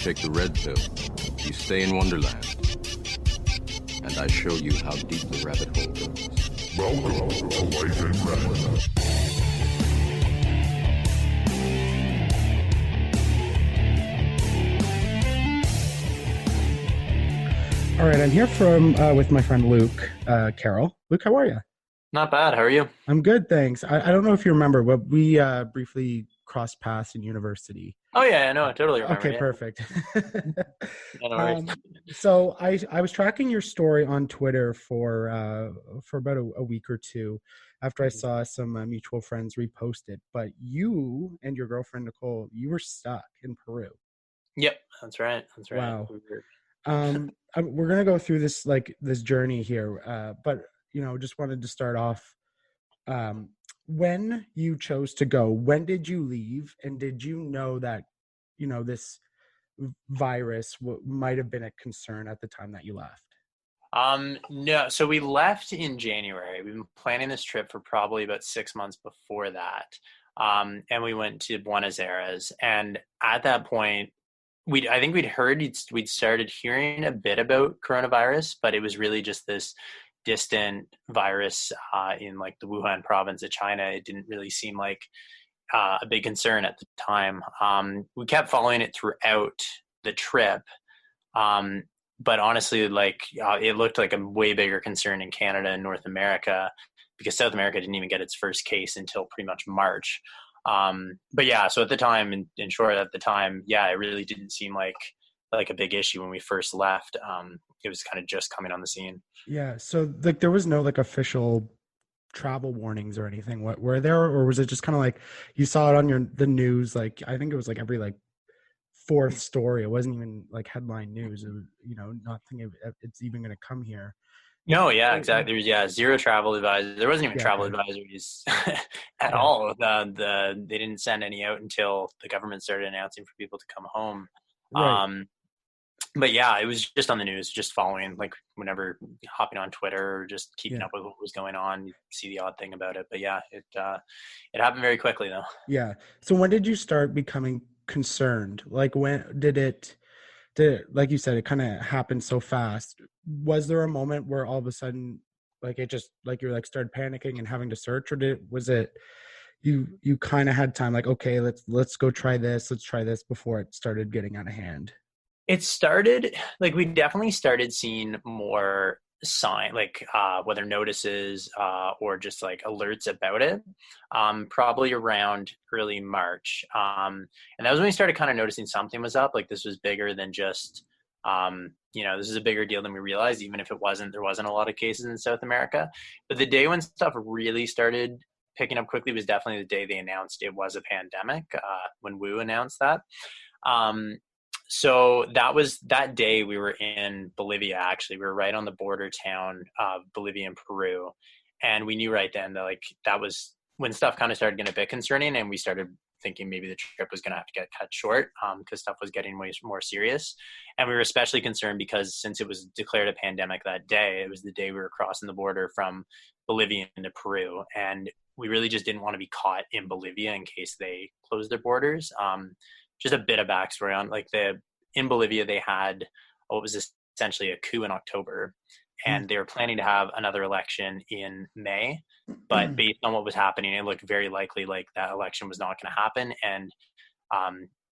take the red pill, you stay in Wonderland. And I show you how deep the rabbit hole goes. Welcome to Life in Red. All right, I'm here with my friend Luke Carroll. Luke, how are you? Not bad. How are you? I'm good, thanks. I don't know if you remember, but we briefly crossed paths in university. Oh yeah, I know. I totally remember. Okay, yeah. perfect. No worries. So I was tracking your story on Twitter for about a week or two after I saw some mutual friends repost it. But you and your girlfriend Nicole, you were stuck in Peru. Yep, that's right. That's right. Wow. We're gonna go through this journey here, but just wanted to start off. When you chose to go, when did you leave, and did you know that this virus might have been a concern at the time that you left? No. So we left in January. We've been planning this trip for probably about 6 months before that. And we went to Buenos Aires, and at that point, I think we'd started hearing a bit about coronavirus, but it was really just this distant virus in like the Wuhan province of China. It didn't really seem like a big concern at the time. We kept following it throughout the trip, but honestly, it looked like a way bigger concern in Canada and North America, because South America didn't even get its first case until pretty much March. But yeah, so at the time, in short, at the time, yeah, it really didn't seem like a big issue when we first left. It was kind of just coming on the scene. Yeah. So there was no official travel warnings or anything. What were there, or was it just kind of like you saw it on the news? Like, I think it was every fourth story. It wasn't even headline news. It was, not thinking it's even going to come here. No, yeah, exactly. There was zero travel advisory. There wasn't even travel advisories at all. They didn't send any out until the government started announcing for people to come home. Right. But yeah, it was just on the news, just following, whenever hopping on Twitter or just keeping up with what was going on. You see the odd thing about it, but yeah, it happened very quickly though. Yeah. So when did you start becoming concerned? When did it, like you said, it kind of happened so fast. Was there a moment where all of a sudden, it just you're started panicking and having to search, or was it you kind of had time, okay, let's go try this, let's try this before it started getting out of hand? It started, we definitely started seeing more sign, weather notices or just alerts about it, probably around early March. And that was when we started kind of noticing something was up, this was bigger than just, this is a bigger deal than we realized, even if there wasn't a lot of cases in South America. But the day when stuff really started picking up quickly was definitely the day they announced it was a pandemic, when Wu announced that. So that day we were in Bolivia. Actually, we were right on the border town of Bolivia and Peru. And we knew right then that that was when stuff kind of started getting a bit concerning, and we started thinking maybe the trip was going to have to get cut short because stuff was getting way more serious. And we were especially concerned because since it was declared a pandemic that day, it was the day we were crossing the border from Bolivia into Peru. And we really just didn't want to be caught in Bolivia in case they closed their borders. Just a bit of backstory on in Bolivia, they had what was essentially a coup in October, and they were planning to have another election in May, but based on what was happening, it looked very likely that election was not going to happen. And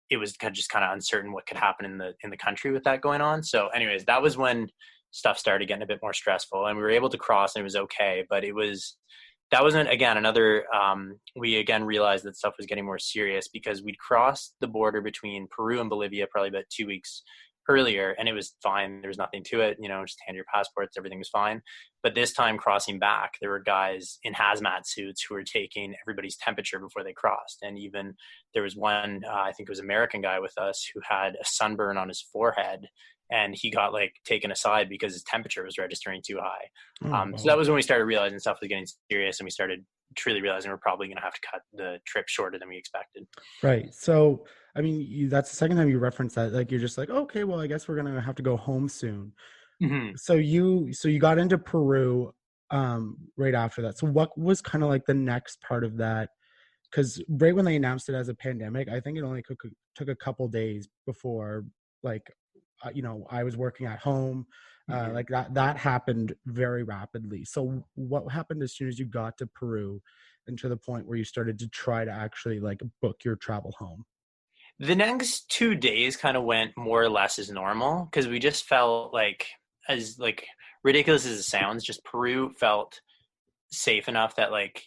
it was just kind of uncertain what could happen in the country with that going on. So anyways, that was when stuff started getting a bit more stressful, and we were able to cross and it was okay, but that wasn't, again, we again realized that stuff was getting more serious because we'd crossed the border between Peru and Bolivia probably about 2 weeks earlier, and it was fine. There was nothing to it, just hand your passports, everything was fine. But this time crossing back, there were guys in hazmat suits who were taking everybody's temperature before they crossed. And even there was one, I think it was an American guy with us, who had a sunburn on his forehead, and he got taken aside because his temperature was registering too high. So that was when we started realizing stuff was getting serious, and we started truly realizing we're probably going to have to cut the trip shorter than we expected. Right. So, I mean, that's the second time you referenced that. You're just okay, well, I guess we're going to have to go home soon. Mm-hmm. So you got into Peru right after that. So what was kind of the next part of that? Because right when they announced it as a pandemic, I think it only took a couple days before like, I was working at home. Mhm. Like that happened very rapidly. So what happened as soon as you got to Peru and to the point where you started to try to actually like book your travel home? The next 2 days kind of went more or less as normal because we just felt like, as like ridiculous as it sounds, just Peru felt safe enough that like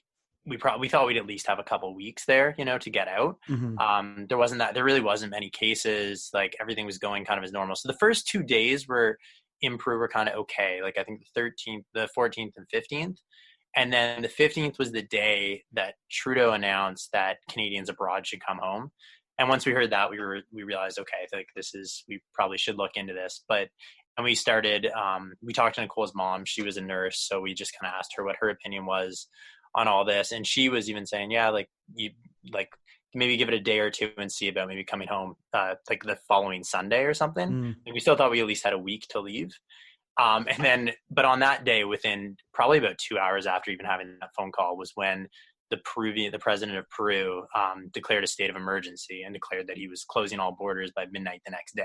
we thought we'd at least have a couple weeks there, to get out. Hmm. There really wasn't many cases. Like everything was going kind of as normal. So the first 2 days were in Peru were kind of okay. Like I think the 13th, the 14th, and 15th. And then the 15th was the day that Trudeau announced that Canadians abroad should come home. And once we heard that, we realized, okay, like we probably should look into this. And we started, we talked to Nicole's mom. She was a nurse. So we just kind of asked her what her opinion was on all this. And she was even saying, yeah, like you, like maybe give it a day or two and see about maybe coming home, like the following Sunday or something. Mm. Like we still thought we at least had a week to leave. But on that day, within probably about 2 hours after even having that phone call, was when the president of Peru, declared a state of emergency and declared that he was closing all borders by midnight the next day.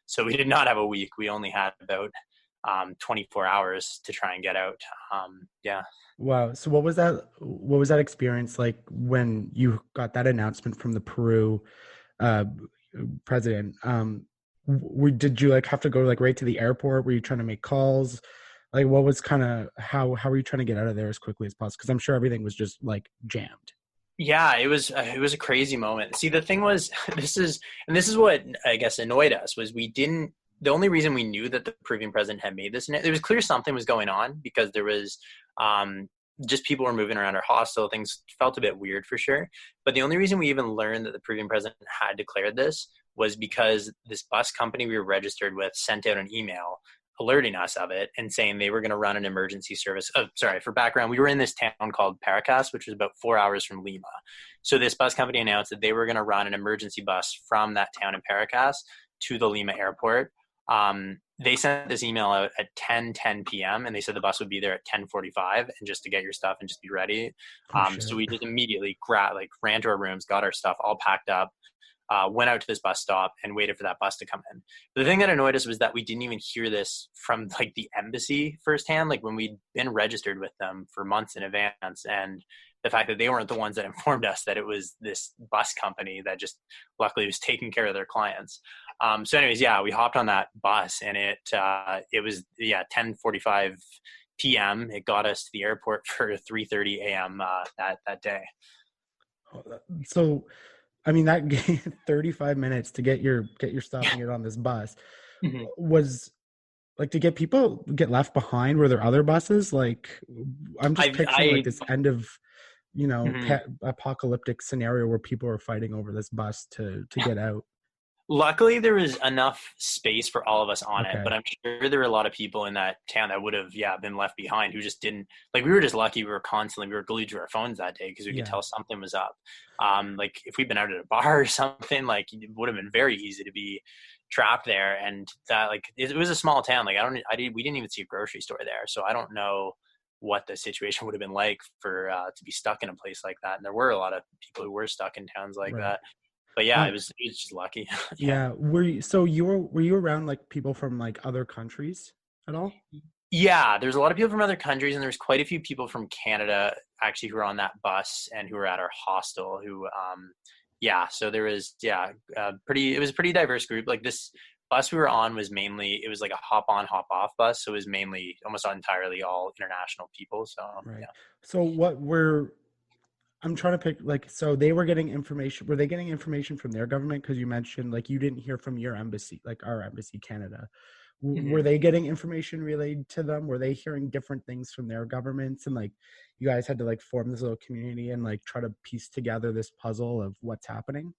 So we did not have a week. We only had about 24 hours to try and get out. Yeah. Wow. So what was that experience like when you got that announcement from the Peru uh president? Did you like have to go like right to the airport? Were you trying to make calls? Like what was kind of how were you trying to get out of there as quickly as possible? Because I'm sure everything was just like jammed. Yeah, it was a crazy moment. See, the thing was, this is what I guess annoyed us was we didn't. The only reason we knew that the Peruvian president had made this, and it was clear something was going on because there was just people were moving around our hostel. Things felt a bit weird for sure. But the only reason we even learned that the Peruvian president had declared this was because this bus company we were registered with sent out an email alerting us of it and saying they were going to run an emergency service. Oh, sorry, for background, we were in this town called Paracas, which was about 4 hours from Lima. So this bus company announced that they were going to run an emergency bus from that town in Paracas to the Lima airport. They sent this email out at 10 p.m. and they said the bus would be there at 10:45 and just to get your stuff and just be ready. Oh So shit. we just immediately ran to our rooms, got our stuff all packed up, went out to this bus stop and waited for that bus to come in. But the thing that annoyed us was that we didn't even hear this from like the embassy firsthand, like when we'd been registered with them for months in advance. And the fact that they weren't the ones that informed us that it was this bus company that just luckily was taking care of their clients. So anyways, yeah, we hopped on that bus and it was 10:45 p.m. It got us to the airport for 3:30 a.m. That day. So I mean that 35 minutes to get your stuff and get on this bus Mhm. was like to get people get left behind. Were there other buses? Like I'm just picturing like this end of Mhm. apocalyptic scenario where people are fighting over this bus to get out. Luckily, there was enough space for all of us on it, but Okay. I'm sure there were a lot of people in that town that would have, been left behind who just didn't like. We were just lucky. We were glued to our phones that day because we could Yeah. tell something was up. Like if we'd been out at a bar or something, like it would have been very easy to be trapped there. And that, like, it was a small town. Like we didn't even see a grocery store there, so I don't know what the situation would have been like for to be stuck in a place like that. And there were a lot of people who were stuck in towns like Right. that. But yeah, Um, it was just lucky. Yeah. yeah. Were you around like people from like other countries at all? Yeah, there's a lot of people from other countries, and there's quite a few people from Canada actually who were on that bus and who were at our hostel. So there was, it was a pretty diverse group. Like this bus we were on it was like a hop on, hop off bus. So it was mainly almost entirely all international people. So Right. yeah. So I'm trying to pick like so they were getting information. Were they getting information from their government? Because you mentioned like you didn't hear from your embassy, like our embassy, Canada. Were Mhm. they getting information relayed to them? Were they hearing different things from their governments? And like you guys had to like form this little community and like try to piece together this puzzle of what's happening?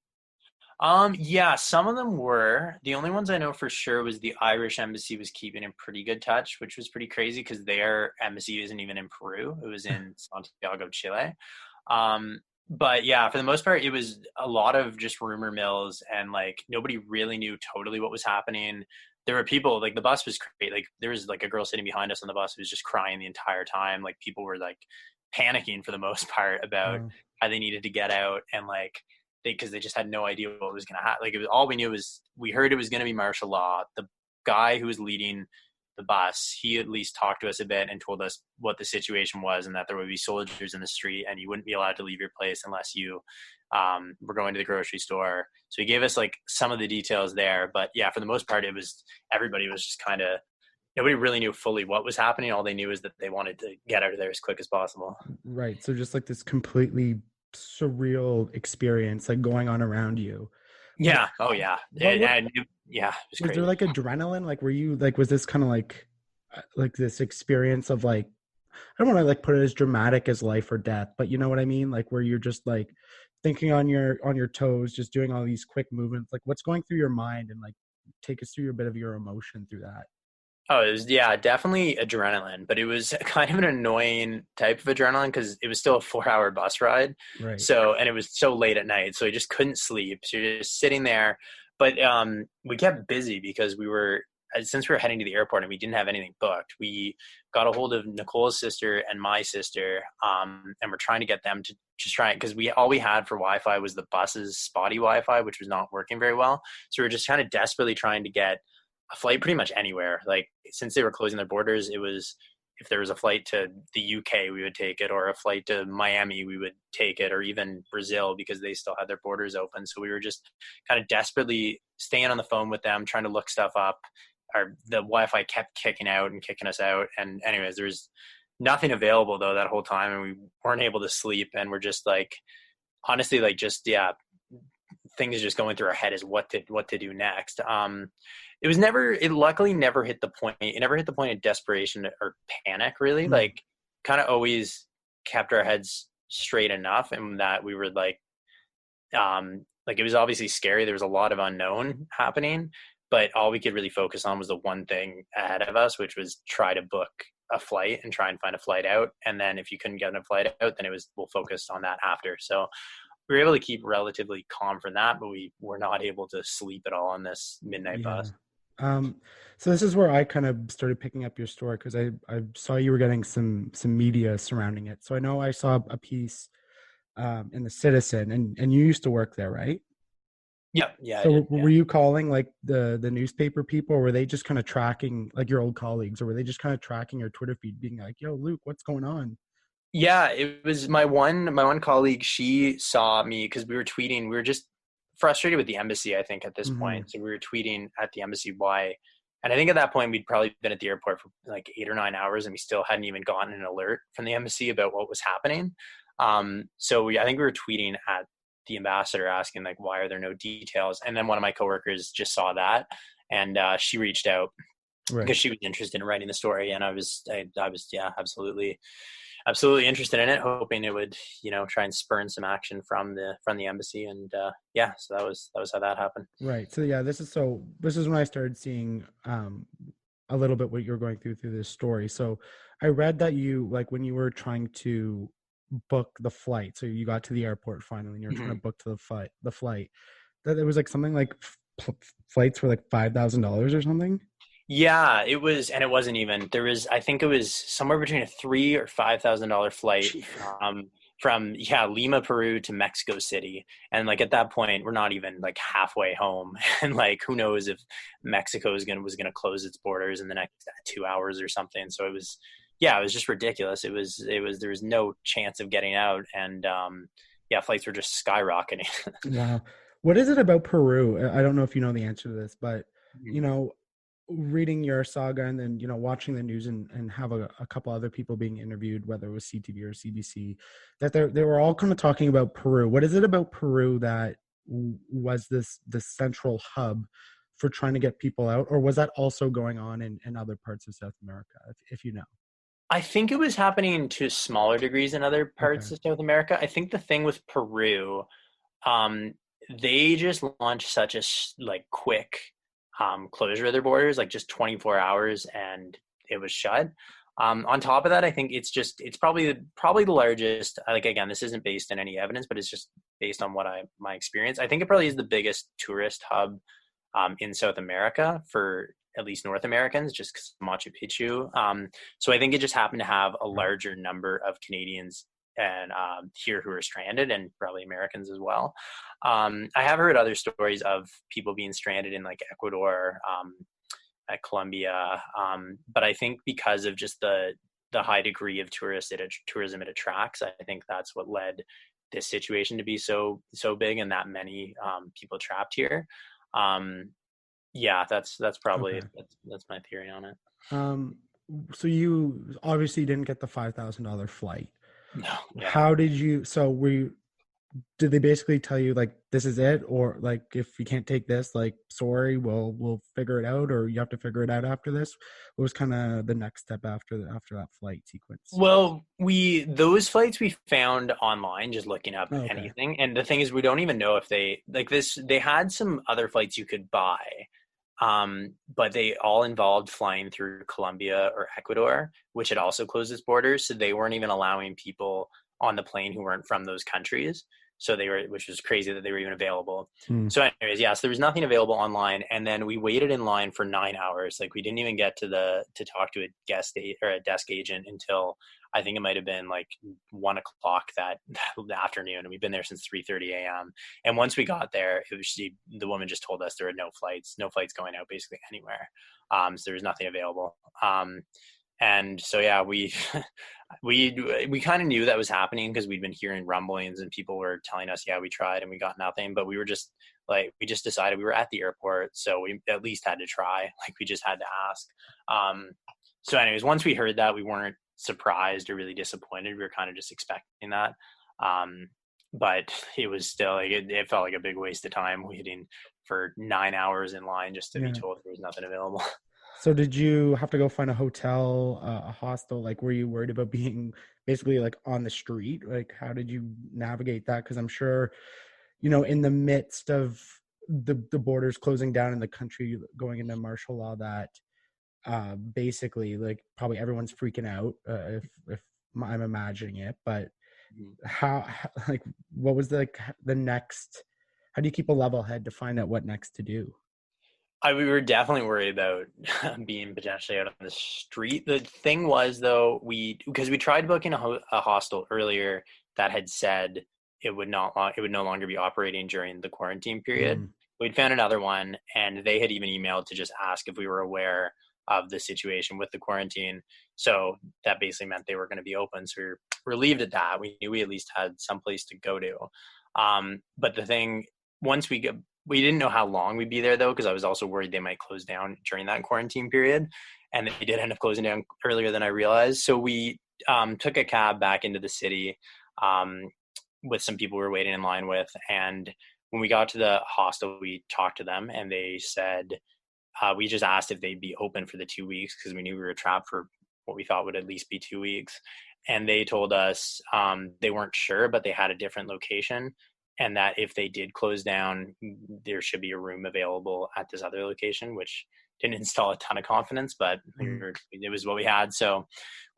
Yeah, some of them were. The only ones I know for sure was the Irish embassy was keeping in pretty good touch, which was pretty crazy because their embassy isn't even in Peru. It was in Santiago, Chile. But yeah, for the most part, it was a lot of just rumor mills and like nobody really knew totally what was happening. There were people like the bus was great. Like there was like a girl sitting behind us on the bus who was just crying the entire time. Like people were like panicking for the most part about Wow. how they needed to get out and like because they just had no idea what was going to happen. Like, it was, all we knew was we heard it was going to be martial law. The guy who was leading the bus, he at least talked to us a bit and told us what the situation was, and that there would be soldiers in the street and you wouldn't be allowed to leave your place unless you were going to the grocery store. So he gave us like some of the details there, but yeah, for the most part, everybody was just kind of, nobody really knew fully what was happening. All they knew is that they wanted to get out of there as quick as possible. Right. So just like this completely surreal experience like going on around you. Yeah. Oh yeah. Yeah. It was Was crazy. there like adrenaline? Like, were you like, was this kind of like this experience of like, I don't want to like put it as dramatic as life or death, but you know what I mean? Like where you're just like thinking on your toes, just doing all these quick movements, like what's going through your mind, and like take us through a bit of your emotion through that. Oh, it was, yeah, definitely adrenaline, but it was kind of an annoying type of adrenaline because it was still a 4-hour bus ride. Right. So, and it was so late at night, so I just couldn't sleep. So you're just sitting there, but we kept busy because since we were heading to the airport and we didn't have anything booked, we got a hold of Nicole's sister and my sister, and we're trying to get them to just try it because all we had for Wi-Fi was the bus's spotty Wi-Fi, which was not working very well. So we were just kind of desperately trying to get a flight pretty much anywhere. Like, since they were closing their borders, it was, if there was a flight to the UK, we would take it, or a flight to Miami, we would take it, or even Brazil because they still had their borders open. So we were just kind of desperately staying on the phone with them, trying to look stuff up. The Wi-Fi kept kicking out and kicking us out. And anyways, there was nothing available though that whole time, and we weren't able to sleep. And we're just like, honestly, like just, yeah, things just going through our head is what to do next. It luckily never hit the point. It never hit the point of desperation or panic, really. Like, kind of always kept our heads straight enough, and that we were like it was obviously scary. There was a lot of unknown happening, but all we could really focus on was the one thing ahead of us, which was try to book a flight and try and find a flight out. And then if you couldn't get a flight out, then we'll focus on that after. So we were able to keep relatively calm from that, but we were not able to sleep at all on this midnight bus. So this is where I kind of started picking up your story, because I saw you were getting some media surrounding it. So I know I saw a piece in the Citizen, and you used to work there, right? Yeah. So were you calling like the newspaper people, or were they just kind of tracking like your old colleagues, or were they just kind of tracking your Twitter feed, being like, "Yo, Luke, what's going on?" Yeah, it was my one colleague. She saw me because we were tweeting. We were just frustrated with the embassy, I think, at this point. So we were tweeting at the embassy why. And I think at that point we'd probably been at the airport for like 8 or 9 hours, and we still hadn't even gotten an alert from the embassy about what was happening. So I think we were tweeting at the ambassador asking like, why are there no details? And then one of my coworkers just saw that, and she reached out because she was interested in writing the story. And I was yeah, absolutely interested in it, hoping it would, try and spurn some action from the embassy. And yeah, so that was how that happened. Right. So yeah, this is when I started seeing a little bit what you're going through this story. So I read that you, like, when you were trying to book the flight, so you got to the airport finally, and you're trying to book to the flight, that it was like something like flights were like $5,000 or something. Yeah, it was, and it wasn't even. I think it was somewhere between a $3,000 or $5,000 flight from Lima, Peru to Mexico City, and like at that point, we're not even like halfway home, and like who knows if Mexico was gonna close its borders in the next 2 hours or something. So it was just ridiculous. It was there was no chance of getting out, and flights were just skyrocketing. Wow. What is it about Peru? I don't know if you know the answer to this, but reading your saga, and then watching the news, and have a couple other people being interviewed, whether it was CTV or CBC, that they were all kind of talking about Peru. What is it about Peru that was this central hub for trying to get people out, or was that also going on in other parts of South America, if you know? I think it was happening to smaller degrees in other parts of South America. I think the thing with Peru, they just launched such a quick closure of their borders, like just 24 hours, and it was shut. On top of that, I think it's probably the largest. Like, again, this isn't based on any evidence, but it's just based on my experience. I think it probably is the biggest tourist hub in South America for at least North Americans, just because of Machu Picchu. So I think it just happened to have a larger number of Canadians and here who are stranded, and probably Americans as well. I have heard other stories of people being stranded in like Ecuador, at Colombia, but I think because of just the high degree of tourism it attracts, I think that's what led this situation to be so big and that many people trapped here. Yeah, that's probably Okay. that's my theory on it. Um, so you obviously didn't get the $5,000 flight. No, yeah. How did you? So did they basically tell you like this is it, or like if you can't take this, like sorry, we'll figure it out, or you have to figure it out after this? What was kind of the next step after that flight sequence? Well, those flights we found online just looking up Oh, okay. anything. And the thing is we don't even know if they like this they had some other flights you could buy. But they all involved flying through Colombia or Ecuador, which had also closed its borders. So they weren't even allowing people on the plane who weren't from those countries. So they were, which was crazy that they were even available. Hmm. So, anyways, yes, there was nothing available online, and then we waited in line for 9 hours. Like we didn't even get to talk to a a desk agent until I think it might have been like 1 o'clock that afternoon, and we've been there since 3:30 a.m. And once we got there, the woman just told us there were no flights going out basically anywhere. So there was nothing available. And so yeah, we we kind of knew that was happening because we'd been hearing rumblings and people were telling us, yeah, we tried and we got nothing. But we were just like, we just decided we were at the airport, so we at least had to try. Like we just had to ask. So anyways, once we heard that, we weren't surprised or really disappointed. We were kind of just expecting that. But it was still like it felt like a big waste of time waiting for 9 hours in line just to be Yeah. told there was nothing available. So did you have to go find a hotel, a hostel? Like, were you worried about being basically like on the street? Like, how did you navigate that? Because I'm sure, in the midst of the borders closing down in the country going into martial law, that basically like probably everyone's freaking out, if I'm imagining it. But like what was the next? How do you keep a level head to find out what next to do? We were definitely worried about being potentially out on the street. The thing was, though, because we tried booking a hostel earlier that had said it would no longer be operating during the quarantine period. Mm, We'd found another one, and they had even emailed to just ask if we were aware of the situation with the quarantine. So that basically meant they were going to be open. So we were relieved at that. We knew we at least had some place to go to. But the thing, once we didn't know how long we'd be there though, because I was also worried they might close down during that quarantine period, and they did end up closing down earlier than I realized. So we took a cab back into the city with some people we were waiting in line with, and when we got to the hostel, we talked to them, and they said we just asked if they'd be open for the 2 weeks because we knew we were trapped for what we thought would at least be 2 weeks, and they told us they weren't sure, but they had a different location, and that if they did close down, there should be a room available at this other location, which didn't install a ton of confidence, but mm. it was what we had. So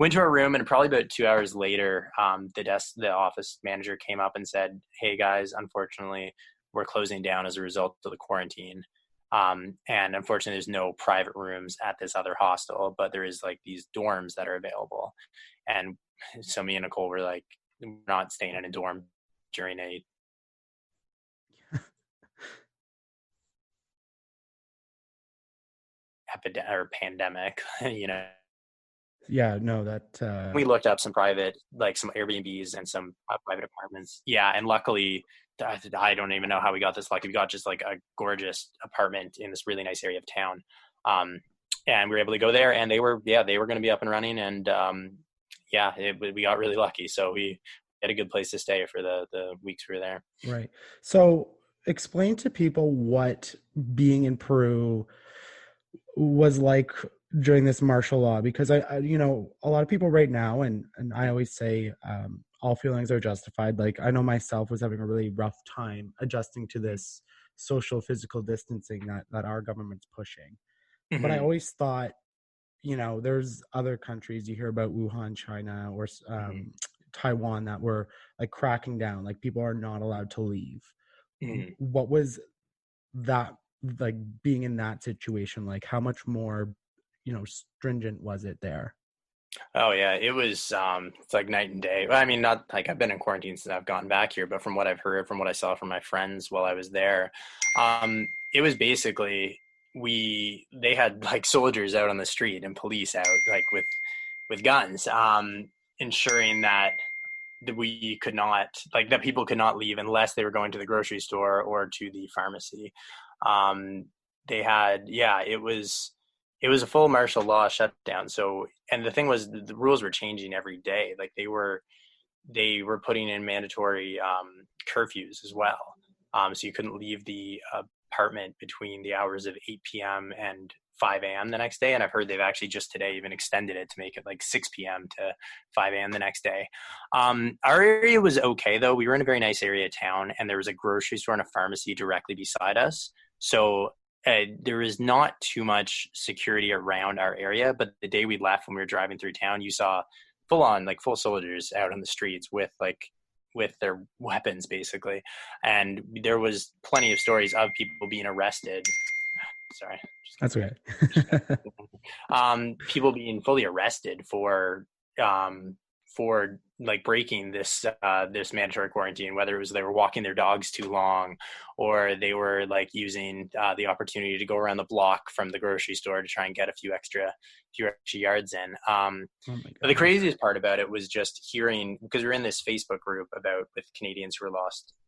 went to our room, and probably about 2 hours later, the office manager came up and said, "Hey guys, unfortunately, we're closing down as a result of the quarantine. And unfortunately, there's no private rooms at this other hostel, but there is like these dorms that are available." And so me and Nicole were like, we're not staying in a dorm during a epidemic or pandemic, Yeah, no, We looked up some some Airbnbs and some private apartments. Yeah, and luckily, I don't even know how we got this lucky. We got just like a gorgeous apartment in this really nice area of town, and we were able to go there. And they were going to be up and running. And we got really lucky. So we had a good place to stay for the weeks we were there. right. So explain to people what being in Peru was like during this martial law, because a lot of people right now, and I always say all feelings are justified. Like I know myself was having a really rough time adjusting to this social physical distancing that our government's pushing. But I Mm-hmm. always thought, there's other countries you hear about, Wuhan, China, or Mm-hmm. Taiwan, that were like cracking down, like people are not allowed to leave. Mm-hmm. What was that like, being in that situation? Like how much more stringent was it there? Oh yeah, it was it's like night and day. Well, I mean, not like I've been in quarantine since I've gotten back here, but from what I've heard, from what I saw from my friends while I was there, it was basically they had like soldiers out on the street and police out like with guns, ensuring that we could not like that people could not leave unless they were going to the grocery store or to the pharmacy. Um, they had yeah, it was a full martial law shutdown. So and the thing was the rules were changing every day. Like they were putting in mandatory curfews as well. So you couldn't leave the apartment between the hours of 8 p.m. and 5 a.m. the next day. And I've heard they've actually just today even extended it to make it like 6 p.m. to 5 a.m. the next day. Our area was okay, though. We were in a very nice area of town, and there was a grocery store and a pharmacy directly beside us. So there was not too much security around our area. But the day we left, when we were driving through town, you saw full on like full soldiers out on the streets with their weapons basically, and there was plenty of stories of people being arrested. Sorry, That's okay. people being fully arrested for like breaking this mandatory quarantine, whether it was they were walking their dogs too long, or they were like using the opportunity to go around the block from the grocery store to try and get a few extra yards in. Oh my But the God. craziest part about it was just hearing, because we're in this Facebook group with Canadians who were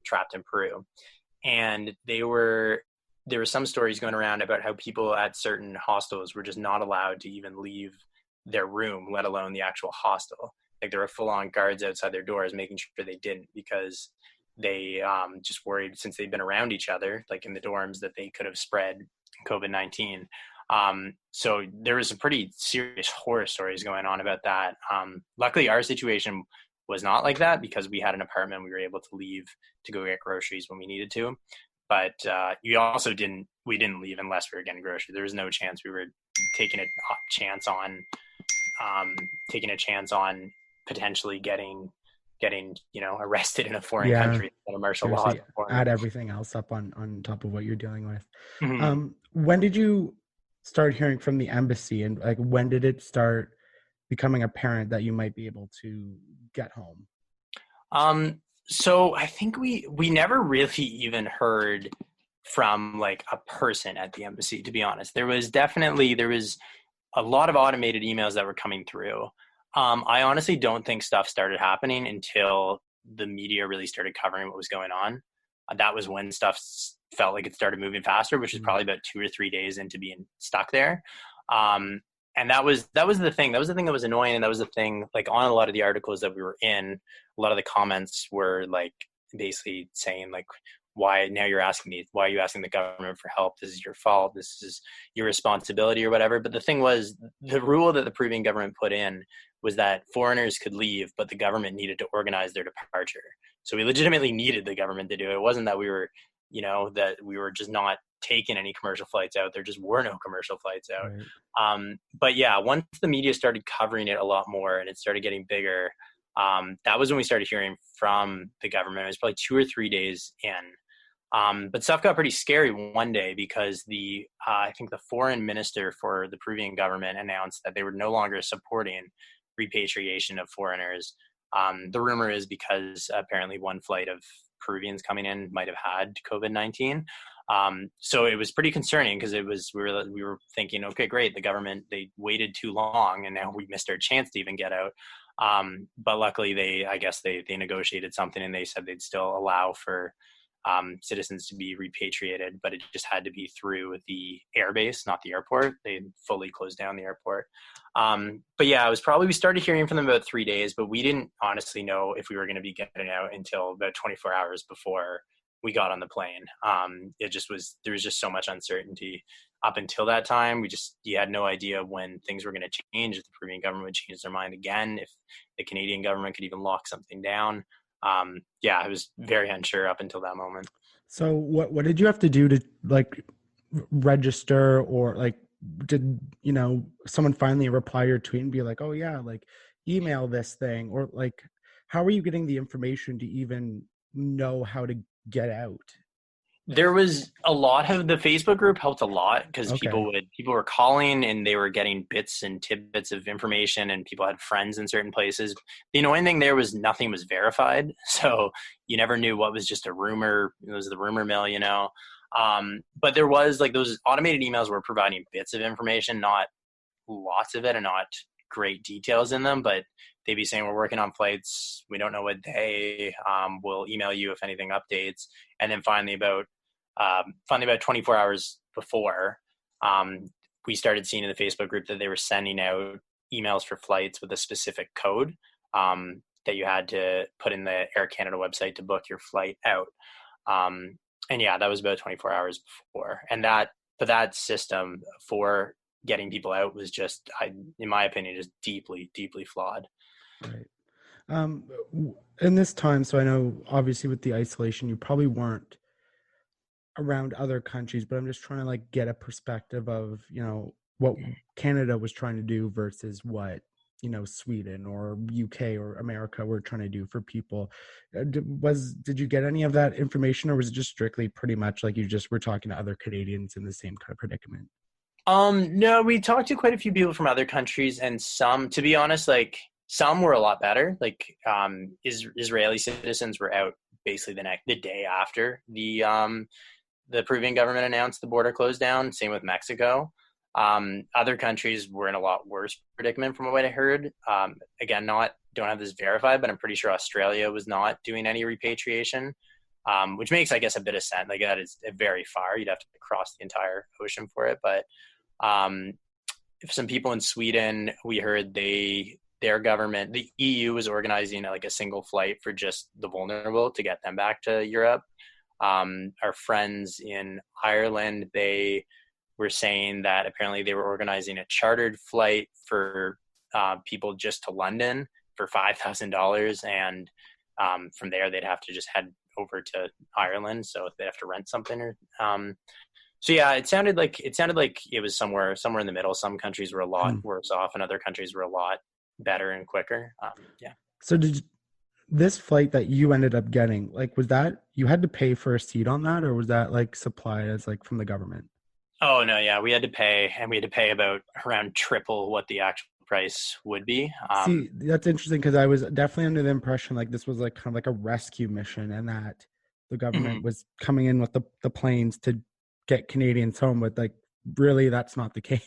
trapped in Peru, and there were some stories going around about how people at certain hostels were just not allowed to even leave their room, let alone the actual hostel. Like there were full-on guards outside their doors making sure they didn't, because they just worried, since they'd been around each other, like in the dorms, that they could have spread COVID-19. So there was some pretty serious horror stories going on about that. Luckily, our situation was not like that because we had an apartment. We were able to leave to go get groceries when we needed to. But we didn't leave unless we were getting groceries. There was no chance we were taking a chance on taking a chance on potentially getting arrested in a foreign Yeah, country under martial law. seriously, add everything else up on top of what you're dealing with. Mm-hmm. When did you start hearing from the embassy, and like when did it start becoming apparent that you might be able to get home? So I think we never really even heard from like a person at the embassy, to be honest. There was a lot of automated emails that were coming through. I honestly don't think stuff started happening until the media really started covering what was going on. That was when stuff felt like it started moving faster, which is probably about 2 or 3 days into being stuck there. Um, and that was the thing. That was the thing that was annoying, and that was the thing. Like on a lot of the articles that we were in, a lot of the comments were like basically saying like, why now you're asking me, why are you asking the government for help? This is your fault. This is your responsibility or whatever. But the thing was, the rule that the Peruvian government put in was that foreigners could leave, but the government needed to organize their departure. So we legitimately needed the government to do it. It wasn't that we were just not taking any commercial flights out. There just were no commercial flights out. Right. But yeah, once the media started covering it a lot more and it started getting bigger, that was when we started hearing from the government. It was probably 2 or 3 days in. But stuff got pretty scary one day because I think the foreign minister for the Peruvian government announced that they were no longer supporting repatriation of foreigners. The rumor is because apparently one flight of Peruvians coming in might have had COVID-19. So it was pretty concerning because we were thinking, okay, great, the government, they waited too long and now we missed our chance to even get out. But luckily I guess they negotiated something and they said they'd still allow for citizens to be repatriated, but it just had to be through the airbase, not the airport. They fully closed down the airport. But yeah, we started hearing from them about 3 days, but we didn't honestly know if we were going to be getting out until about 24 hours before we got on the plane. There was just so much uncertainty up until that time. You had no idea when things were going to change, if the Peruvian government would change their mind again, if the Canadian government could even lock something down. I was very unsure up until that moment. So what did you have to do to like register, or like did someone finally reply your tweet and be like, oh yeah, like email this thing, or like how were you getting the information to even know how to get out? There was a lot of the Facebook group helped a lot because Okay. people were calling and they were getting bits and tidbits of information, and people had friends in certain places. The annoying thing there was nothing was verified, so you never knew what was just a rumor. It was the rumor mill, you know. But there was like those automated emails were providing bits of information, not lots of it, and not great details in them, but they'd be saying we're working on flights, we don't know what day, we'll email you if anything updates. And then finally about 24 hours before, we started seeing in the Facebook group that they were sending out emails for flights with a specific code, that you had to put in the Air Canada website to book your flight out. And yeah, that was about 24 hours before. But that system for getting people out was just, in my opinion, just deeply, deeply flawed. Right. In this time, so I know obviously with the isolation, you probably weren't around other countries, but I'm just trying to like get a perspective of, what Canada was trying to do versus what, Sweden or UK or America were trying to do for people. Did you get any of that information, or was it just strictly pretty much like you just were talking to other Canadians in the same kind of predicament? No, we talked to quite a few people from other countries, and some, to be honest, like some were a lot better. Like Israeli citizens were out basically the day after the Peruvian government announced the border closed down. Same with Mexico. Other countries were in a lot worse predicament from what I heard. Again, don't have this verified, but I'm pretty sure Australia was not doing any repatriation, which makes, I guess, a bit of sense. Like that is very far. You'd have to cross the entire ocean for it. But some people in Sweden, we heard their government, the EU, was organizing like a single flight for just the vulnerable to get them back to Europe. Our friends in Ireland, they were saying that apparently they were organizing a chartered flight for people just to London for $5,000, and from there they'd have to just head over to Ireland, so they'd have to rent something. Or so yeah, it sounded like it was somewhere in the middle. Some countries were a lot worse off, and other countries were a lot better and quicker. Yeah. So this flight that you ended up getting, like, was that you had to pay for a seat on that, or was that like supplied as like from the government? Oh no, yeah, we had to pay, and we had to pay about around triple what the actual price would be. See, that's interesting because I was definitely under the impression like this was like kind of like a rescue mission, and that the government was coming in with the planes to get Canadians home, but like really that's not the case.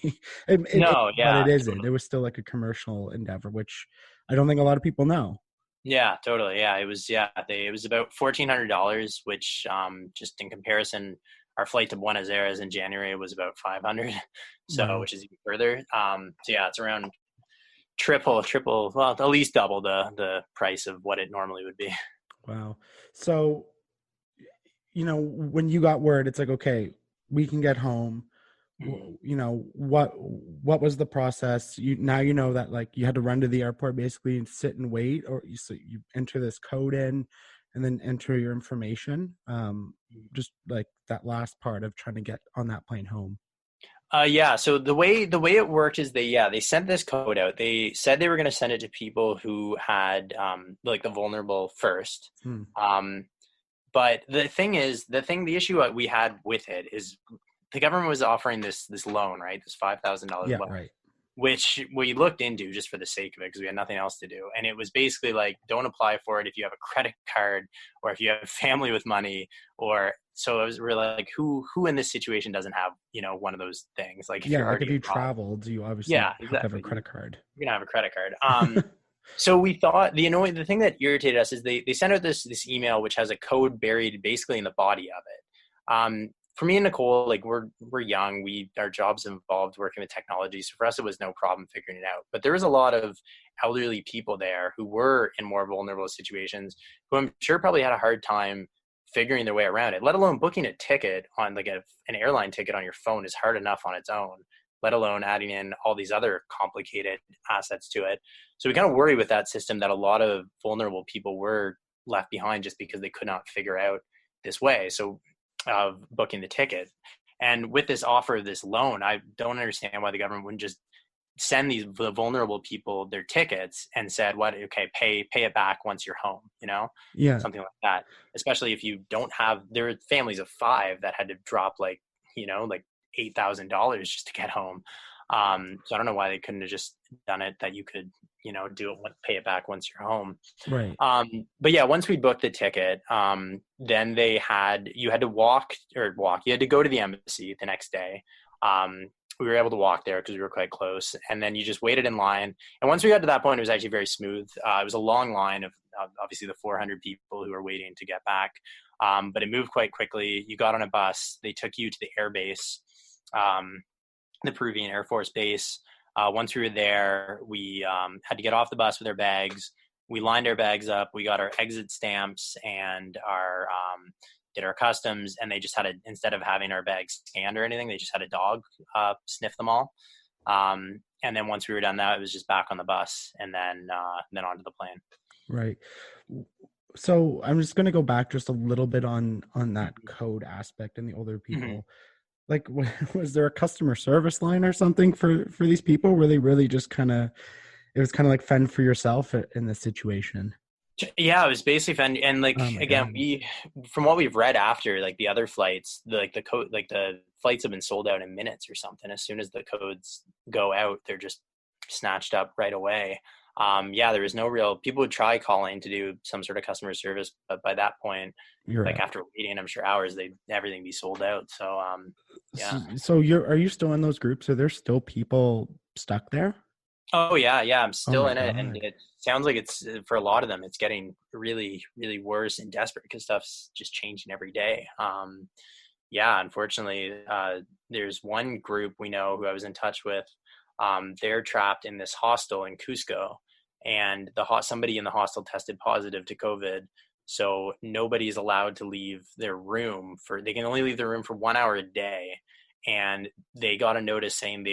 No, But yeah, it isn't. totally. It was still like a commercial endeavor, which I don't think a lot of people know. Yeah, totally. Yeah, it was. Yeah, it was about $1,400, which just in comparison, our flight to Buenos Aires in January was about 500, so Wow. which is even further. So yeah, it's around triple, well, at least double the price of what it normally would be. Wow. So, when you got word, it's like, okay, we can get home. What was the process? Now you know that like you had to run to the airport basically and sit and wait, or so you enter this code in and then enter your information. Just like that last part of trying to get on that plane home. Yeah. So the way it worked is they sent this code out. They said they were going to send it to people who had like the vulnerable first. Hmm. But the issue we had with it is the government was offering this loan, right? This $5,000 Yeah, loan, right. which we looked into just for the sake of it because we had nothing else to do. And it was basically like, don't apply for it if you have a credit card or if you have family with money, or so we're like, who in this situation doesn't have, one of those things? Like if Yeah, you're like already if you abroad. traveled, you obviously Yeah, have to have a exactly. credit card. You're gonna have a credit card. So we thought the thing that irritated us is they sent out this email which has a code buried basically in the body of it. For me and Nicole, like we're young, our jobs involved working with technology, so for us it was no problem figuring it out. But there was a lot of elderly people there who were in more vulnerable situations, who I'm sure probably had a hard time figuring their way around it. Let alone booking a ticket on like an airline ticket on your phone is hard enough on its own, let alone adding in all these other complicated assets to it. So we kind of worry with that system that a lot of vulnerable people were left behind just because they could not figure out this way. So of booking the ticket. And with this offer of this loan, I don't understand why the government wouldn't just send the vulnerable people their tickets and said, pay it back once you're home, Yeah. something like that. Especially if you don't have, there were families of 5 that had to drop like $8,000 just to get home. So I don't know why they couldn't have just done it that you could, pay it back once you're home. Right. But yeah, once we booked the ticket, then you had to you had to go to the embassy the next day. We were able to walk there because we were quite close, and then you just waited in line. And once we got to that point, it was actually very smooth. It was a long line of obviously the 400 people who were waiting to get back. But it moved quite quickly. You got on a bus. They took you to the air base, the Peruvian Air Force base. Once we were there, we had to get off the bus with our bags. We lined our bags up. We got our exit stamps and did our customs, and they just instead of having our bags scanned or anything, they just had a dog sniff them all. And then once we were done that, it was just back on the bus and then onto the plane. Right. So I'm just going to go back just a little bit on that code aspect and the older people. Mm-hmm. Like, was there a customer service line or something for these people? Were they really just it was kind of like fend for yourself in this situation? Yeah, it was basically fun. And again, from what we've read after, like the other flights, the flights have been sold out in minutes or something. As soon as the codes go out, they're just snatched up right away. There was no real, people would try calling to do some sort of customer service, but by that point, after waiting, I'm sure hours, everything be sold out. So, yeah. So are you still in those groups? Are there still people stuck there? Oh yeah. I'm still in it. And it sounds like it's, for a lot of them, it's getting really, really worse and desperate because stuff's just changing every day. Unfortunately, there's one group we know who I was in touch with. They're trapped in this hostel in Cusco, and somebody in the hostel tested positive to COVID. So nobody's allowed to leave their room they can only leave their room for 1 hour a day. And they got a notice saying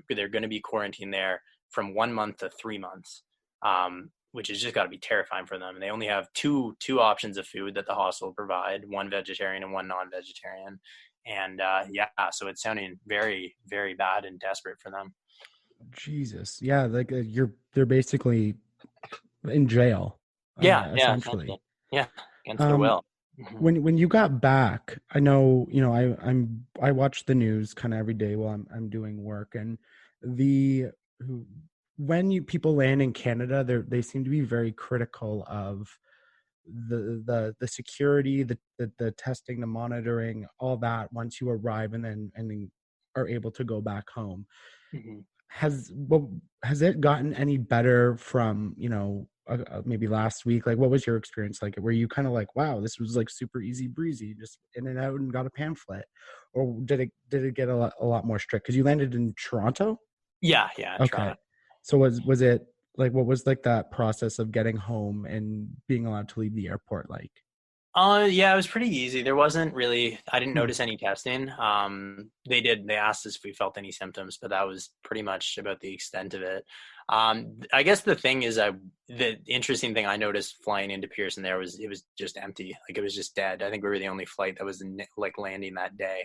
they're going to be quarantined there from 1 month to 3 months, which has just got to be terrifying for them. And they only have two options of food that the hostel provide, one vegetarian and one non-vegetarian. And so it's sounding very, very bad and desperate for them. Jesus. Yeah. Like they're basically in jail. Essentially. Yeah. Against their will. When you got back, I know, I watch the news kind of every day while I'm doing work, and when people land in Canada, they seem to be very critical of the security, the testing, the monitoring, all that once you arrive and then are able to go back home. Mm-hmm. Has it gotten any better from, maybe last week? Like, what was your experience like? Were you kind of like, wow, this was like super easy breezy, just in and out and got a pamphlet? Or did it get a lot more strict? Because you landed in Toronto? Yeah. Okay. Toronto. So was it like, what was like that process of getting home and being allowed to leave the airport like? It was pretty easy. There wasn't really, I didn't notice any testing. They asked us if we felt any symptoms, but that was pretty much about the extent of it. I guess the thing is, the interesting thing I noticed flying into Pearson there was, it was just empty. Like, it was just dead. I think we were the only flight that was landing that day.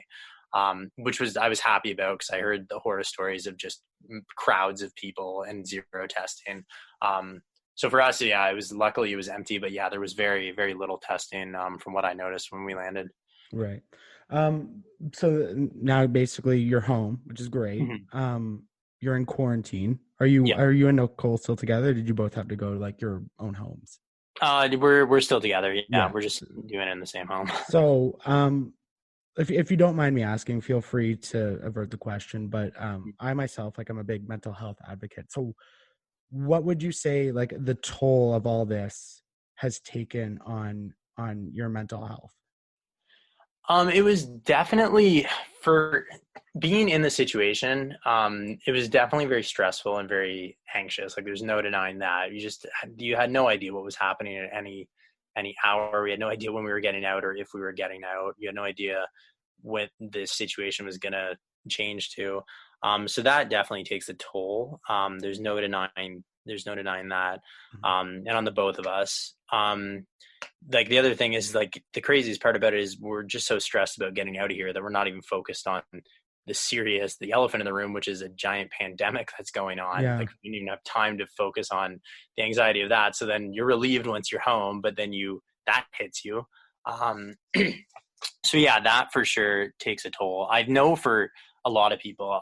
Which I was happy about, because I heard the horror stories of just crowds of people and zero testing. So for us, luckily it was empty, but there was very, very little testing from what I noticed when we landed. Right. So now basically you're home, which is great. Mm-hmm. You're in quarantine. Are you and Nicole still together? Did you both have to go to like your own homes? We're still together. Yeah. We're just doing it in the same home. So, if you don't mind me asking, feel free to avert the question, but I myself, I'm a big mental health advocate. So what would you say, like, the toll of all this has taken on your mental health? It was definitely, for being in the situation, it was definitely very stressful and very anxious. Like, there's no denying that. You had no idea what was happening at any hour. We had no idea when we were getting out or if we were getting out. You had no idea what this situation was going to change to. So that definitely takes a toll. There's no denying that. And on the both of us, like, the other thing is, like, the craziest part about it is we're just so stressed about getting out of here that we're not even focused on the elephant in the room, which is a giant pandemic that's going on. Yeah. Like you don't even have time to focus on the anxiety of that. So then you're relieved once you're home, but then that hits you. So yeah, that for sure takes a toll. I know for a lot of people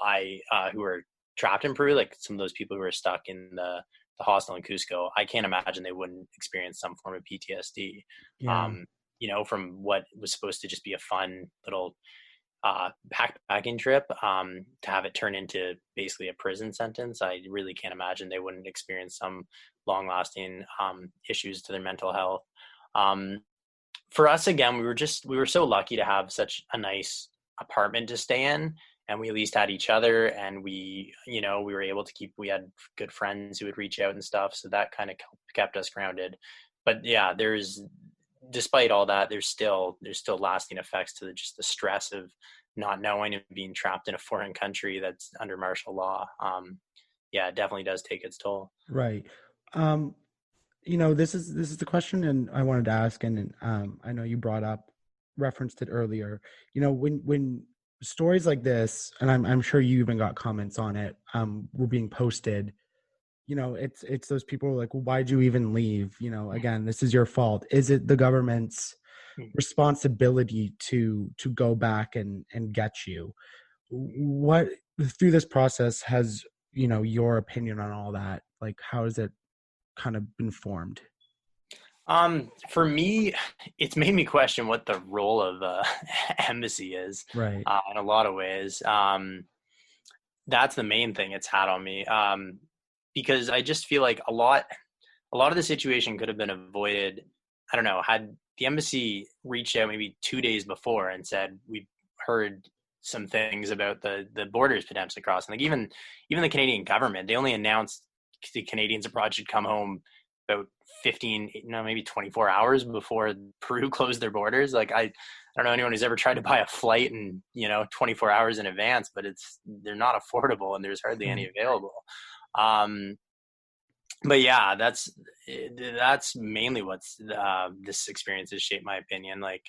who are trapped in Peru, like some of those people who are stuck in the hostel in Cusco, I can't imagine they wouldn't experience some form of PTSD. Yeah. From what was supposed to just be a fun little backpacking trip, to have it turn into basically a prison sentence. I really can't imagine they wouldn't experience some long-lasting issues to their mental health. For us, again, we were so lucky to have such a nice apartment to stay in, and we at least had each other, and we were able to we had good friends who would reach out and stuff. So that kind of kept us grounded. But yeah, despite all that, there's still lasting effects to just the stress of not knowing and being trapped in a foreign country that's under martial law. Yeah, it definitely does take its toll. Right. This is the question, and I wanted to ask, and I know you referenced it earlier. When stories like this, and I'm sure you even got comments on it, were being posted. It's those people who are like, well, why'd you even leave? Again, this is your fault. Is it the government's responsibility to go back and get you? What through this process has your opinion on all that? Like, how has it kind of been formed? For me, it's made me question what the role of embassy is. Right. In a lot of ways. That's the main thing it's had on me. Because I just feel like a lot of the situation could have been avoided. I don't know, had the embassy reached out maybe 2 days before and said, we've heard some things about the borders potentially crossing. Like even the Canadian government, they only announced the Canadians abroad should come home about 24 hours before Peru closed their borders. Like I don't know anyone who's ever tried to buy a flight in 24 hours in advance, but they're not affordable and there's hardly any available. But yeah, that's mainly what's this experience has shaped my opinion. Like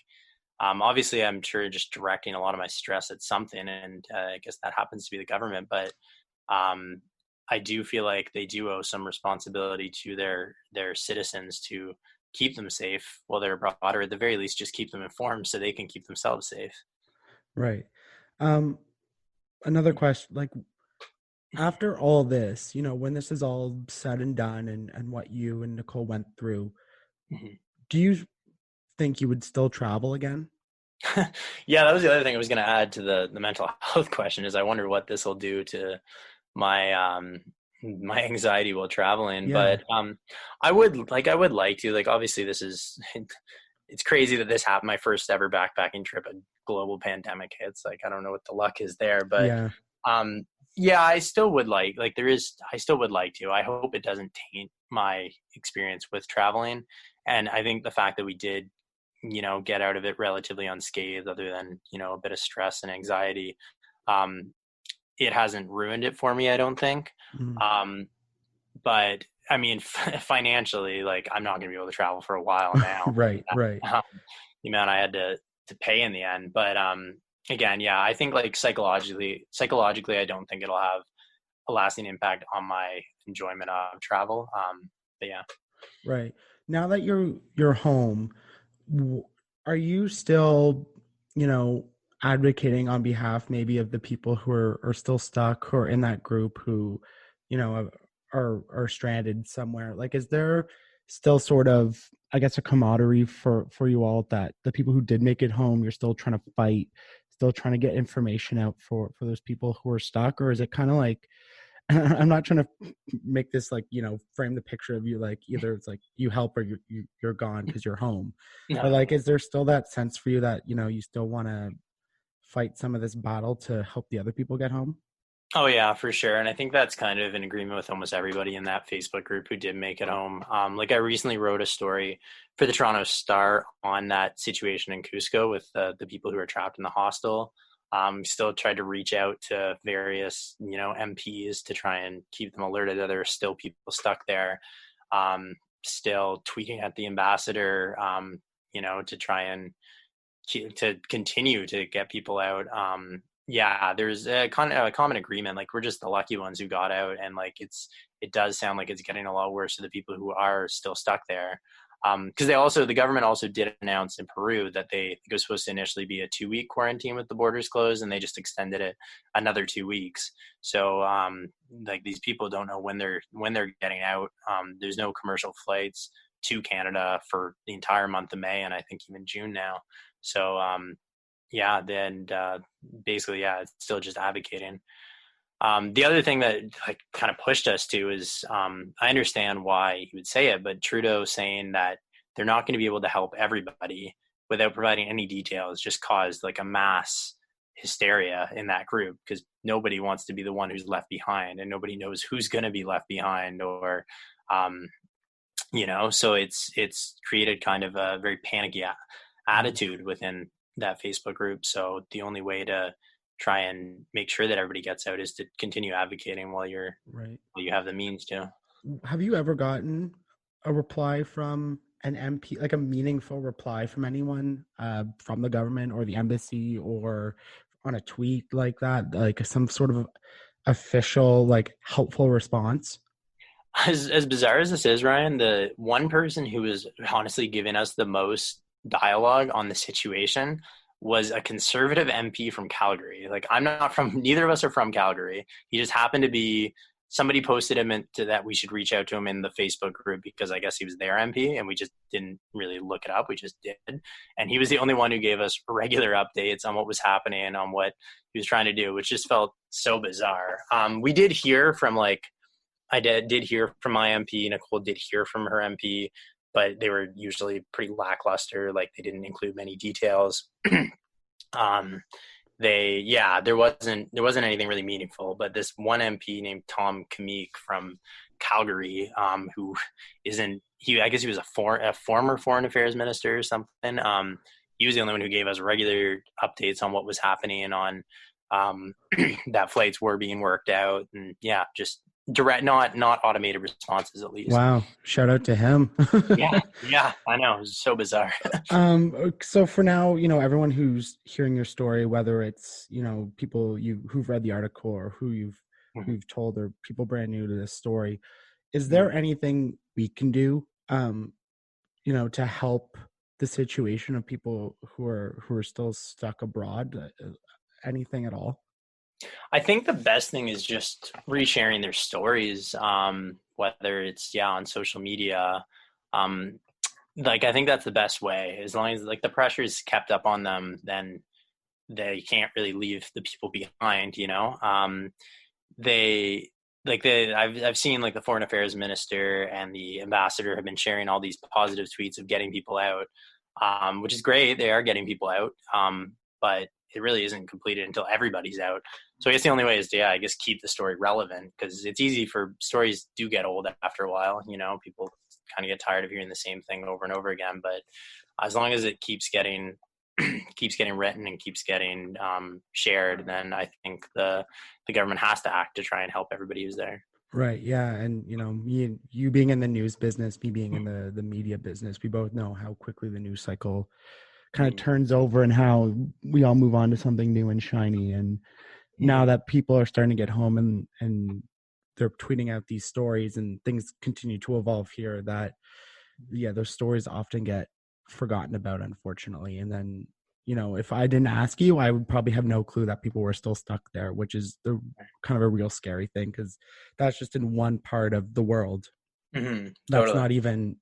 obviously I'm sure just directing a lot of my stress at something, and I guess that happens to be the government, but I do feel like they do owe some responsibility to their citizens to keep them safe while they're abroad, or at the very least just keep them informed so they can keep themselves safe. Right. Another question, like after all this, when this is all said and done, and what you and Nicole went through, do you think you would still travel again? Yeah, that was the other thing I was going to add to the mental health question, is I wonder what this will do to my my anxiety while traveling. Yeah. But I would like to, like, obviously this is it's crazy that this happened, my first ever backpacking trip, a global pandemic hits. Like I don't know what the luck is there, but Yeah. yeah, I still would I still would like to. I hope it doesn't taint my experience with traveling. And I think the fact that we did, get out of it relatively unscathed, other than, a bit of stress and anxiety, it hasn't ruined it for me, I don't think. But I mean, financially, like I'm not going to be able to travel for a while now. Right. The amount I had to pay in the end. But again, yeah, I think like psychologically, I don't think it'll have a lasting impact on my enjoyment of travel. But yeah. Right. Now that you're home, are you still, advocating on behalf maybe of the people who are still stuck, who are in that group, who, are stranded somewhere? Like, is there still sort of, I guess, a camaraderie for you all, that the people who did make it home, you're still trying to fight, still trying to get information out for those people who are stuck? Or is it kind of like, I'm not trying to make this like, frame the picture of you like either it's like you help or you're gone because you're home. No. But like, is there still that sense for you that, you still want to fight some of this battle to help the other people get home? Oh yeah, for sure. And I think that's kind of in agreement with almost everybody in that Facebook group who did make it home. Like I recently wrote a story for the Toronto Star on that situation in Cusco with the people who are trapped in the hostel. Still tried to reach out to various, MPs to try and keep them alerted that there are still people stuck there. Still tweeting at the ambassador, to try and to continue to get people out. yeah, there's a common agreement. Like we're just the lucky ones who got out, and like it does sound like it's getting a lot worse for the people who are still stuck there. Because the government also did announce in Peru that it was supposed to initially be a 2-week quarantine with the borders closed, and they just extended it another 2 weeks. So like these people don't know when they're getting out. There's no commercial flights to Canada for the entire month of May, and I think even June now. So yeah, then basically, yeah, it's still just advocating. The other thing that like kind of pushed us to is I understand why he would say it, but Trudeau saying that they're not going to be able to help everybody without providing any details just caused like a mass hysteria in that group because nobody wants to be the one who's left behind and nobody knows who's going to be left behind or um, so it's created kind of a very panicky attitude within that Facebook group. So the only way to try and make sure that everybody gets out is to continue advocating while you have the means to. Have you ever gotten a reply from an MP, like a meaningful reply from anyone from the government or the embassy or on a tweet like that, like some sort of official, like helpful response? As bizarre as this is, Ryan, the one person who was honestly giving us the most dialogue on the situation was a conservative MP from Calgary. Like neither of us are from Calgary. He just happened to be, somebody posted him into that we should reach out to him in the Facebook group because I guess he was their MP and we just didn't really look it up. We just did. And he was the only one who gave us regular updates on what was happening and on what he was trying to do, which just felt so bizarre. We did hear from I did hear from my MP. Nicole did hear from her MP, but they were usually pretty lackluster. Like they didn't include many details. There wasn't anything really meaningful, but this one MP named Tom Kamik from Calgary, who I guess he was a former foreign affairs minister or something. He was the only one who gave us regular updates on what was happening on, that flights were being worked out and just direct, not automated responses at least. Wow. Shout out to him. yeah, I know. It's so bizarre. So for now, everyone who's hearing your story, whether it's, people who've read the article or who you've told or people brand new to this story, is there anything we can do, to help the situation of people who are still stuck abroad? Anything at all? I think the best thing is just resharing their stories, whether it's on social media. I think that's the best way. As long as like the pressure is kept up on them, then they can't really leave the people behind. I've seen like the foreign affairs minister and the ambassador have been sharing all these positive tweets of getting people out, which is great. They are getting people out, but it really isn't completed until everybody's out. So I guess the only way is to, keep the story relevant because it's easy for stories do get old after a while. People kind of get tired of hearing the same thing over and over again. But as long as it keeps getting written and keeps getting shared, then I think the government has to act to try and help everybody who's there. Right. Yeah. And, you being in the news business, me being in the media business, we both know how quickly the news cycle kind of turns over and how we all move on to something new and shiny. And now that people are starting to get home and they're tweeting out these stories and things continue to evolve here, that, those stories often get forgotten about, unfortunately. And then, if I didn't ask you, I would probably have no clue that people were still stuck there, which is the kind of a real scary thing because that's just in one part of the world. Mm-hmm. That's Totally. not even,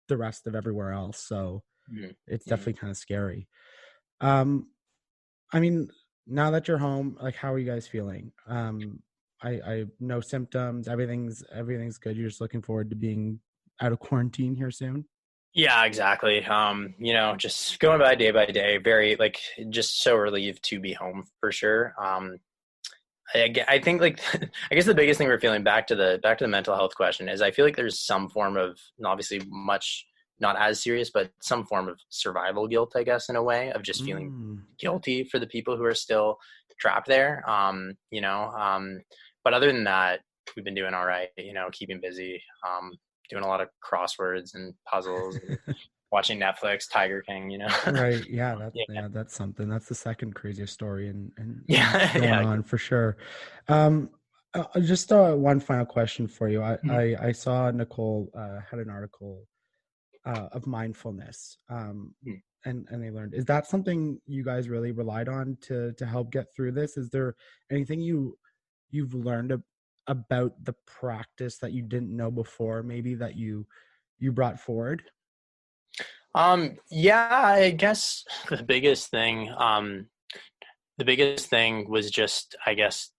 the rest of everywhere else. So it's definitely kind of scary. I mean, now that you're home, like, how are you guys feeling? I no symptoms. Everything's good. You're just looking forward to being out of quarantine here soon. Yeah, exactly. Just going by day, very just so relieved to be home for sure. I think I guess the biggest thing we're feeling back to the mental health question is I feel like there's some form of, obviously much not as serious, but some form of survival guilt, I guess, in a way of just feeling guilty for the people who are still trapped there. But other than that, we've been doing all right, keeping busy, doing a lot of crosswords and puzzles and watching Netflix, Tiger King, you know. Right. Yeah. That's Yeah. yeah. That's something. That's the second craziest story and Yeah. going Yeah. on for sure. Um, just one final question for you. Mhm. I saw Nicole had an article of mindfulness. Mhm. And they learned, is that something you guys really relied on to help get through this? Is there anything you've learned about the practice that you didn't know before, maybe that you brought forward? Yeah, I guess the biggest thing was just, I guess,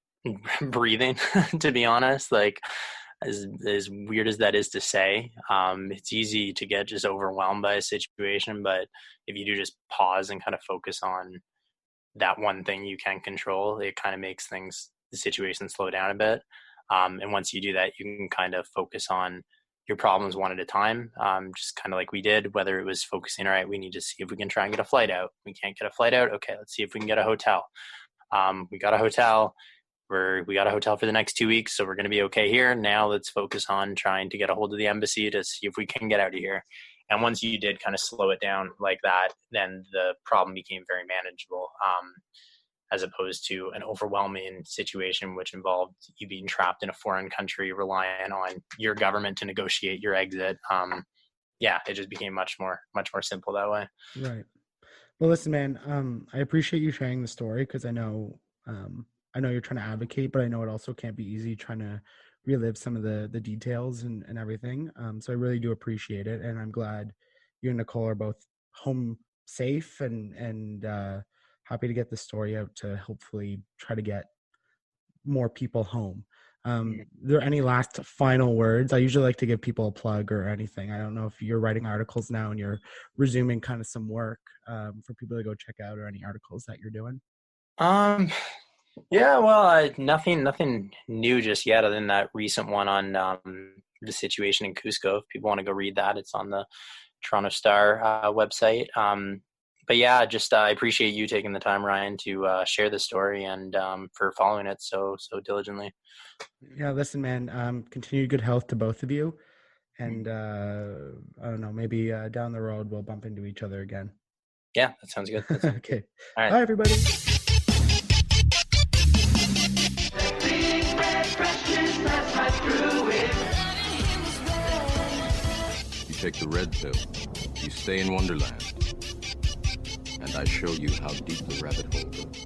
breathing, to be honest. Like, as weird as that is to say, it's easy to get just overwhelmed by a situation, but if you do just pause and kind of focus on that one thing you can control, it kind of makes the situation slow down a bit. And once you do that, you can kind of focus on your problems one at a time, just kind of like we did, whether it was focusing, all right, we need to see if we can try and get a flight out. We can't get a flight out. Okay, let's see if we can get a hotel. We got a hotel. We got a hotel for the next 2 weeks, so we're going to be okay here. Now let's focus on trying to get a hold of the embassy to see if we can get out of here. And once you did kind of slow it down like that, then the problem became very manageable, as opposed to an overwhelming situation which involved you being trapped in a foreign country, relying on your government to negotiate your exit. Yeah, it just became much more simple that way. Right. Well, listen, man, I appreciate you sharing the story because I know you're trying to advocate, but I know it also can't be easy trying to relive some of the details and everything. So I really do appreciate it, and I'm glad you and Nicole are both home safe and happy to get the story out to hopefully try to get more people home. Are there any last final words? I usually like to give people a plug or anything. I don't know if you're writing articles now and you're resuming kind of some work for people to go check out, or any articles that you're doing. Yeah, well, nothing new just yet, other than that recent one on the situation in Cusco. If people want to go read that, it's on the Toronto Star website. But yeah, just I appreciate you taking the time, Ryan, to share the story and for following it so diligently. Yeah, listen, man, continued good health to both of you. And I don't know, maybe down the road we'll bump into each other again. Yeah, that sounds good. Okay. All right. Bye, everybody. You take the red pill, you stay in Wonderland, and I show you how deep the rabbit hole goes.